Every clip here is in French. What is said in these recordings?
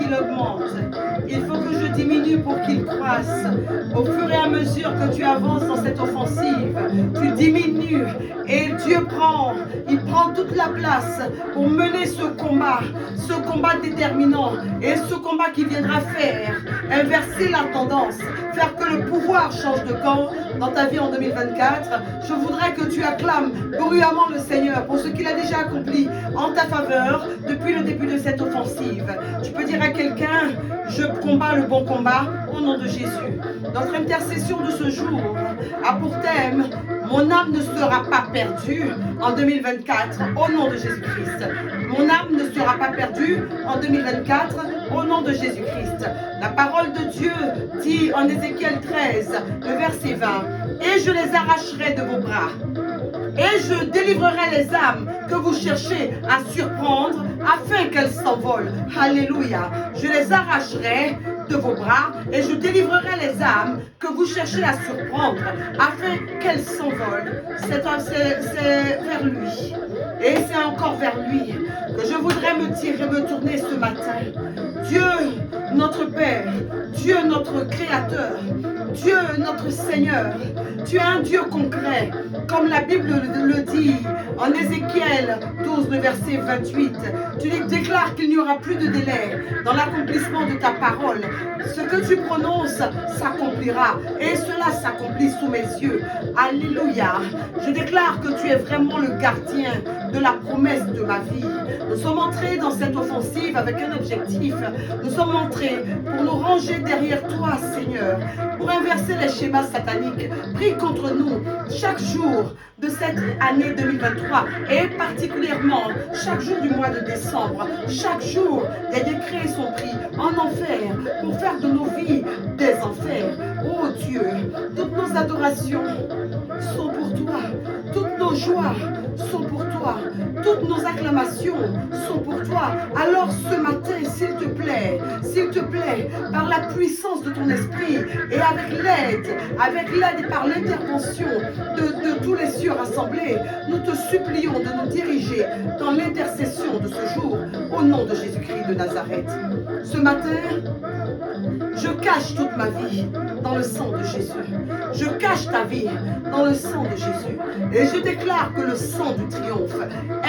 qu'il augmente. Il faut que je diminue pour qu'il croisse. Au fur et à mesure que tu avances dans cette offensive, tu diminues et Dieu il prend toute la place pour mener ce combat déterminant et ce combat qui viendra faire inverser la tendance, faire que le pouvoir change de camp dans ta vie en 2024. Je voudrais que tu acclames bruyamment le Seigneur pour ce qu'il a déjà accompli en ta faveur depuis le début de cette offensive. Tu peux dire à quelqu'un, je combats le bon combat au nom de Jésus. Notre intercession de ce jour a pour thème, mon âme ne sera pas perdue en 2024 au nom de Jésus-Christ. Mon âme ne sera pas perdue en 2024 au nom de Jésus-Christ. La parole de Dieu dit en Ézéchiel 13, le verset 20, et je les arracherai de vos bras. Et je délivrerai les âmes que vous cherchez à surprendre afin qu'elles s'envolent. Alléluia. Je les arracherai de vos bras et je délivrerai les âmes que vous cherchez à surprendre afin qu'elles s'envolent. C'est vers lui. Et c'est encore vers lui que je voudrais me tourner ce matin. Dieu, notre Père, Dieu, notre Créateur, Dieu, notre Seigneur, tu es un Dieu concret, comme la Bible le dit en Ézéchiel 12, le verset 28. Tu déclares qu'il n'y aura plus de délai dans l'accomplissement de ta parole. Ce que tu prononces s'accomplira et cela s'accomplit sous mes yeux. Alléluia. Je déclare que tu es vraiment le gardien de la promesse de ma vie. Nous sommes entrés dans cette offensive avec un objectif. Nous sommes entrés pour nous ranger derrière toi, Seigneur, pour inverser les schémas sataniques pris contre nous chaque jour de cette année 2023 et particulièrement chaque jour du mois de décembre. Chaque jour, des décrets sont pris en enfer pour faire de nos vies des enfers. Oh Dieu, toutes nos adorations sont pour toi, toutes nos joies sont pour toi, toutes nos acclamations sont pour toi. Alors ce matin, s'il te plaît, par la puissance de ton esprit et avec l'aide et par l'intervention de tous les cieux rassemblés, nous te supplions de nous diriger dans l'intercession de ce jour au nom de Jésus-Christ de Nazareth. Ce matin, je cache toute ma vie dans le sang de Jésus. Je cache ta vie dans le sang de Jésus. Et je déclare que le sang du triomphe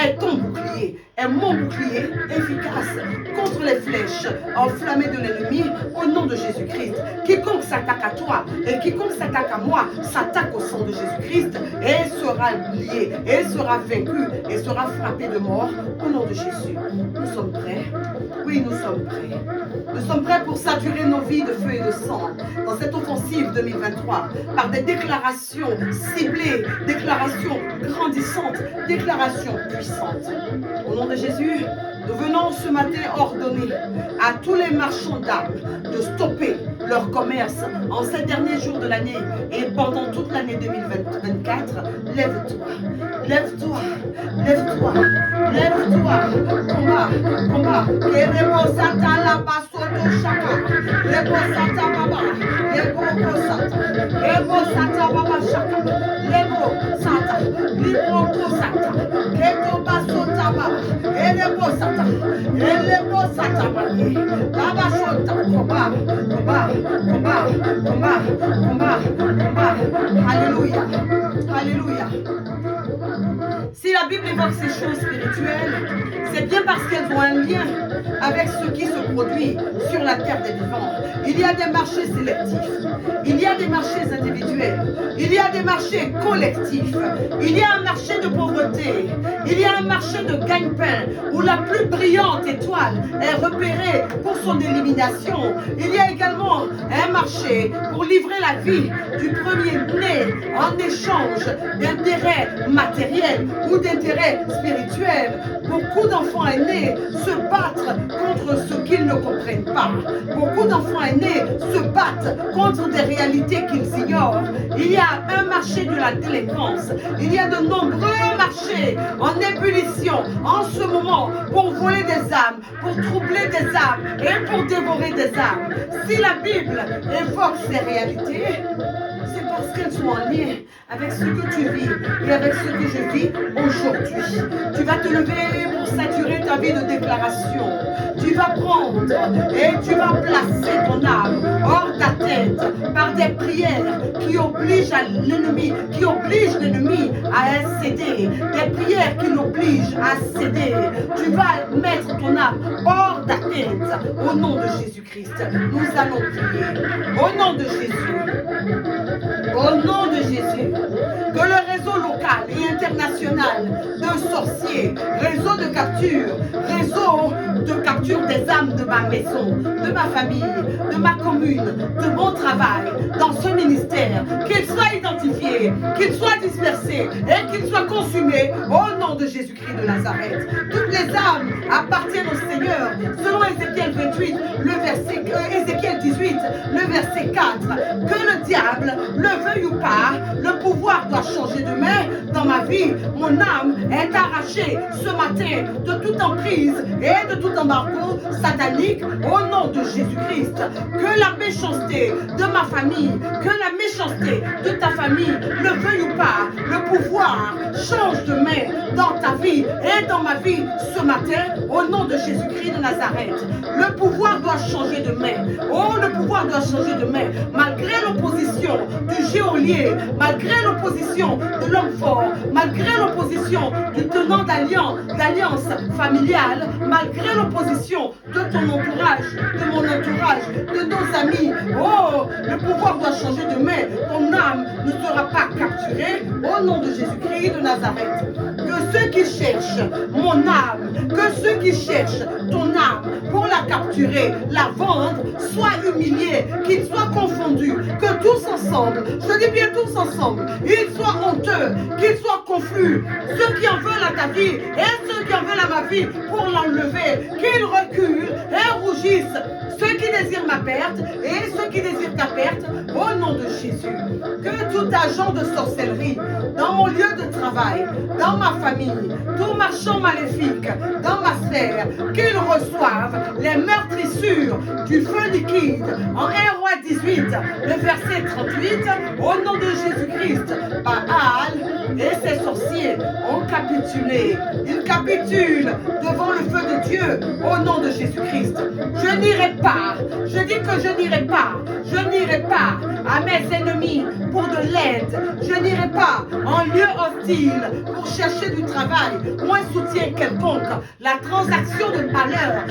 est ton bouclier, est mon bouclier efficace contre les flèches enflammées de l'ennemi au nom de Jésus-Christ. Quiconque s'attaque à toi et quiconque s'attaque à moi s'attaque au sang de Jésus-Christ et sera lié, et sera vaincu, et sera frappé de mort au nom de Jésus. Nous sommes prêts? Oui, nous sommes prêts. Nous sommes prêts pour saturer nos vies de feu et de sang dans cette offensive 2023 par des déclarations ciblées, déclarations grandissantes, déclarations puissantes. Au nom de Jésus, nous venons ce matin ordonner à tous les marchands d'armes de stopper leur commerce en ces derniers jours de l'année et pendant toute l'année 2024. Lève-toi, lève-toi, lève-toi, lève-toi. Combat, combat. Kerebo sata la basoto shaka. Lebo sata baba. Lebo sata. Lebo sata baba shaka. Lebo sata. Lebo sata. Keto basota baba. Lebo sata. Lebo sata baba. Baba shota. Combat, combat, combat, combat, combat, combat. Alléluia, alléluia. Si la Bible évoque ces choses spirituelles, c'est bien parce qu'elles ont un lien avec ce qui se produit sur la terre des vivants. Il y a des marchés sélectifs, il y a des marchés individuels, il y a des marchés collectifs, il y a un marché de pauvreté, il y a un marché de gagne-pain où la plus brillante étoile est repérée pour son élimination. Il y a également un marché pour livrer la vie du premier-né en échange d'intérêts matériels ou d'intérêts spirituels. Beaucoup d'enfants aînés se battent contre ce qu'ils ne comprennent pas. Beaucoup d'enfants aînés se battent contre des réalités qu'ils ignorent. Il y a un marché de la délinquance. Il y a de nombreux marchés en ébullition en ce moment pour voler des âmes, pour troubler des âmes et pour dévorer des âmes. Si la Bible évoque ces réalités, c'est parce qu'elles sont en lien avec ce que tu vis et avec ce que je vis aujourd'hui. Tu vas te lever pour saturer ta vie de déclaration. Tu vas prendre et tu vas placer ton âme hors d'atteinte par des prières qui obligent l'ennemi, à céder, des prières qui l'obligent à céder. Tu vas mettre ton âme hors d'atteinte au nom de Jésus-Christ. Nous allons prier au nom de Jésus. Au nom de Jésus, que le réseau local et international de sorciers, réseau de capture des âmes de ma maison, de ma famille, de ma commune, de mon travail, dans ce ministère, qu'ils soient identifiés, qu'ils soient dispersés et qu'ils soient consumés au nom de Jésus-Christ de Nazareth. Toutes les âmes appartiennent au Seigneur, selon Ézéchiel 28, Ézéchiel 18, le verset 4. Que le diable, le veuille ou pas, le pouvoir doit changer de main dans ma vie. Mon âme est arrachée ce matin de toute emprise et de tout embargo satanique au nom de Jésus-Christ. Que la méchanceté de ma famille, que la méchanceté de ta famille, le veuille ou pas, le pouvoir change de main dans ta vie et dans ma vie ce matin au nom de Jésus-Christ de Nazareth. Le pouvoir doit changer de main. Oh, le pouvoir doit changer de main. Malgré l'opposition du géolier, malgré l'opposition de l'homme fort, malgré l'opposition du tenant d'alliance familiale, malgré l'opposition de ton entourage, de mon entourage, de nos amis. Oh, le pouvoir doit changer de main. Ton âme ne sera pas capturée au nom de Jésus-Christ de Nazareth. Que ceux qui cherchent mon âme, que ceux qui cherchent ton âme pour la capturer, la vendre, soient humiliés, qu'ils soient confondus, que tous ensemble, je dis bien tous ensemble, ils soient honteux, qu'ils soient confus, ceux qui en veulent à ta vie et ceux qui en veulent à ma vie pour l'enlever, qu'ils reculent et rougissent, ceux qui désirent ma perte et ceux qui désirent ta perte, au nom de Jésus. Que tout agent de sorcellerie, dans mon lieu de travail, dans ma famille, tout marchand maléfique, dans ma sphère, qu'ils reçoivent les meurtrissures du feu liquide. En 1 Roi 18, le verset 38, au nom de Jésus-Christ, Baal et ses sorciers ont capitulé. Ils capitulent devant le feu de Dieu au nom de Jésus-Christ. Je n'irai pas, je dis que je n'irai pas à mes ennemis pour de l'aide. Je n'irai pas en lieu hostile pour chercher du travail ou un soutien quelconque. La transaction de malheur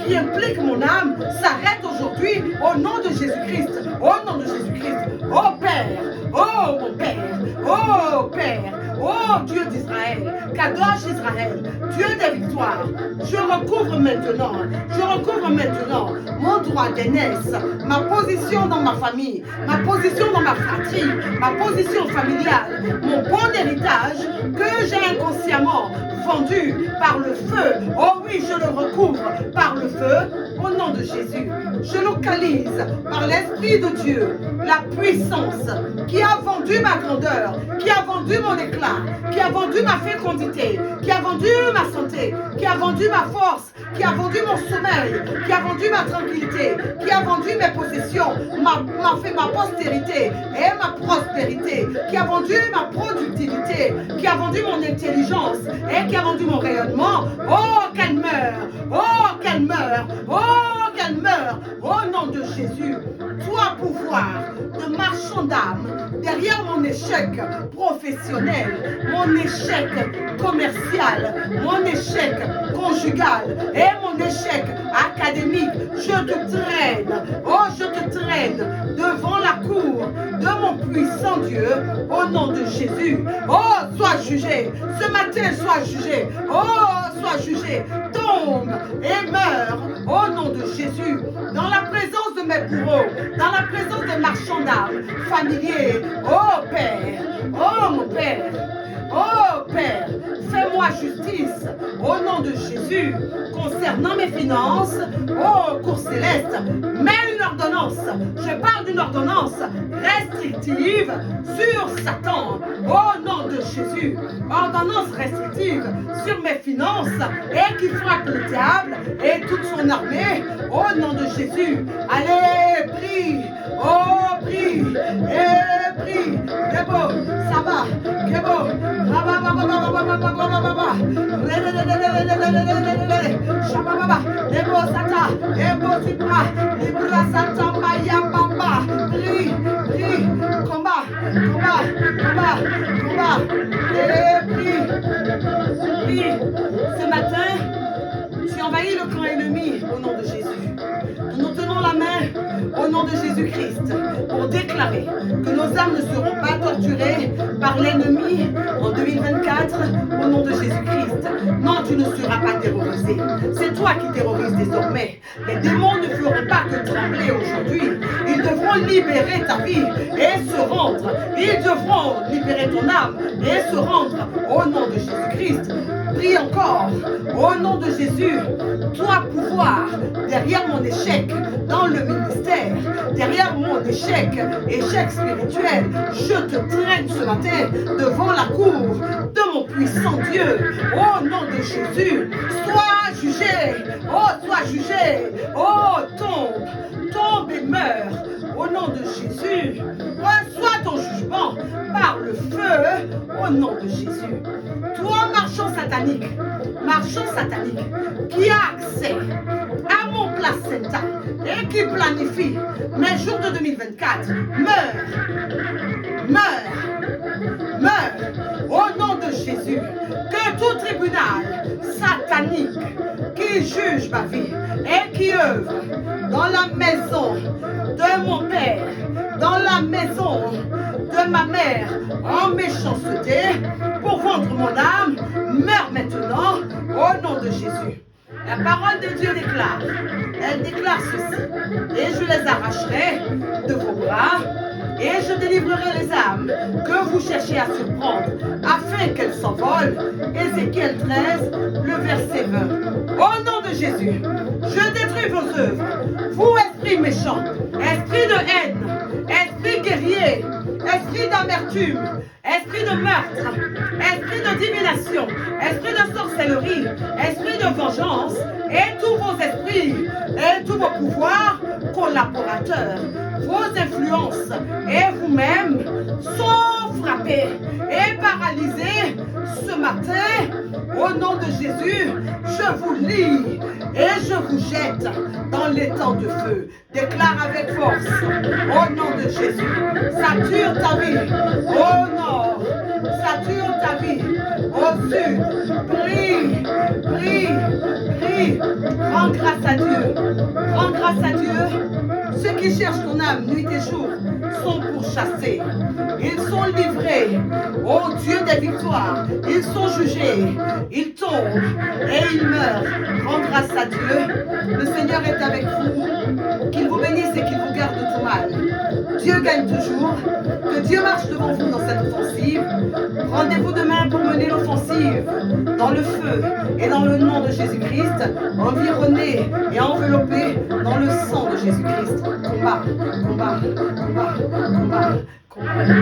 qui implique mon âme s'arrête aujourd'hui au nom de Jésus-Christ. Au nom de Jésus-Christ. Oh Père, oh mon Père, oh Père, oh Dieu d'Israël, Kadosh Israël, Dieu des victoires, je recouvre maintenant mon droit d'aînesse, ma position dans ma famille, ma position dans ma fratrie, ma position familiale, mon bon héritage que j'ai inconsciemment vendu par le feu. Oh oui, je le recouvre par le feu au nom de Jésus. Je localise par l'Esprit de Dieu la puissance qui a vendu ma grandeur, qui a vendu mon éclat, qui a vendu ma fécondité, qui a vendu ma santé, qui a vendu ma force, qui a vendu mon sommeil, qui a vendu ma tranquillité, qui a vendu mes possessions, ma postérité et ma prospérité, qui a vendu ma productivité, qui a vendu mon intelligence et qui a vendu mon rayonnement. Oh, qu'elle meure! Oh, qu'elle meure! Oh, qu'elle meure! Au nom de Jésus, toi, pouvoir de marchand d'âme, derrière mon échec professionnel, mon échec commercial, mon échec conjugal et mon échec académique, je te traîne, oh je te traîne devant la cour de mon puissant Dieu au nom de Jésus. Oh, sois jugé, ce matin sois jugé, oh sois jugé, tombe et meurs au nom de Jésus, dans la présence de mes bourreaux, dans la présence des marchands d'âmes familiers. Oh Père, oh mon Père, oh Père, fais-moi justice au nom de Jésus concernant mes finances. Oh cour céleste, mets une ordonnance. Je parle d'une ordonnance restrictive sur Satan au nom de Jésus. Ordonnance restrictive sur mes finances et qui frappe le diable et toute son armée au nom de Jésus. Allez, prie. Oh, prie. Et prie. Debo, Saba, Kebo, Baba, Baba, Baba, Baba, Baba, Baba, Shababa, Debo, Sata, Debo, Sipra, Libra, Sata, Maya, Baba. Prie, prie. Combat, combat, combat, combat. Et prie. Prie. Ce matin, tu envahis le camp ennemi au nom de Jésus. Nous tenons la main au nom de Jésus-Christ pour déclarer que nos âmes ne seront pas torturées par l'ennemi en 2024 au nom de Jésus-Christ. Non, tu ne seras pas terrorisé. C'est toi qui terrorises désormais. Les démons ne feront pas que trembler aujourd'hui. Ils devront libérer ta vie et se rendre. Ils devront libérer ton âme et se rendre au nom de Jésus-Christ. Prie encore au nom de Jésus. Toi, pouvoir, derrière mon échec dans le ministère, derrière mon échec spirituel, je te traîne ce matin devant la cour de mon puissant Dieu. Au nom de Jésus, sois jugé. Oh, sois jugé. Oh, tombe et meurs. Au nom de Jésus, reçois ton jugement par le feu au nom de Jésus. Toi, marchand satanique, qui a accès à mon placenta et qui planifie mes jours de 2024, meurs au nom de Jésus. Que tout tribunal satanique qui juge ma vie et qui œuvre dans la maison de mon père, dans la maison de ma mère, en méchanceté, pour vendre mon âme, meurt maintenant au nom de Jésus. La parole de Dieu déclare, elle déclare ceci, et je les arracherai de vos bras, et je délivrerai les âmes que vous cherchez à surprendre, afin qu'elles s'envolent. Ézéchiel 13, le verset 20. Au nom de Jésus, je détruis vos œuvres, vous esprits méchants, esprit de haine, esprit guerrier, esprit d'amertume, esprit de meurtre, esprit de divination, esprit de sorcellerie, esprit de vengeance, et tous vos esprits, et tous vos pouvoirs collaborateurs, vos influences et vous-même sont frappés et paralysés ce matin. Au nom de Jésus, je vous lie et je vous jette dans l'étang de feu. Déclare avec force, au nom de Jésus, sature ta vie au nord, sature ta vie au sud. Prie, prie, prie. Rends grâce à Dieu. Rends grâce à Dieu. Ceux qui cherchent ton âme nuit et jour sont pourchassés. Ils sont livrés au Dieu des victoires. Ils sont jugés. Ils tombent et ils meurent. Rends grâce à Dieu. Le Seigneur est avec vous. Qu'il vous bénisse et qu'il vous garde de tout mal. Dieu gagne toujours. Que Dieu marche devant vous dans cette offensive. Rendez-vous demain pour mener l'offensive dans le feu et dans le nom de Jésus-Christ, environné et enveloppé dans le sang de Jésus-Christ. Combat, combat, combat, combat, combat.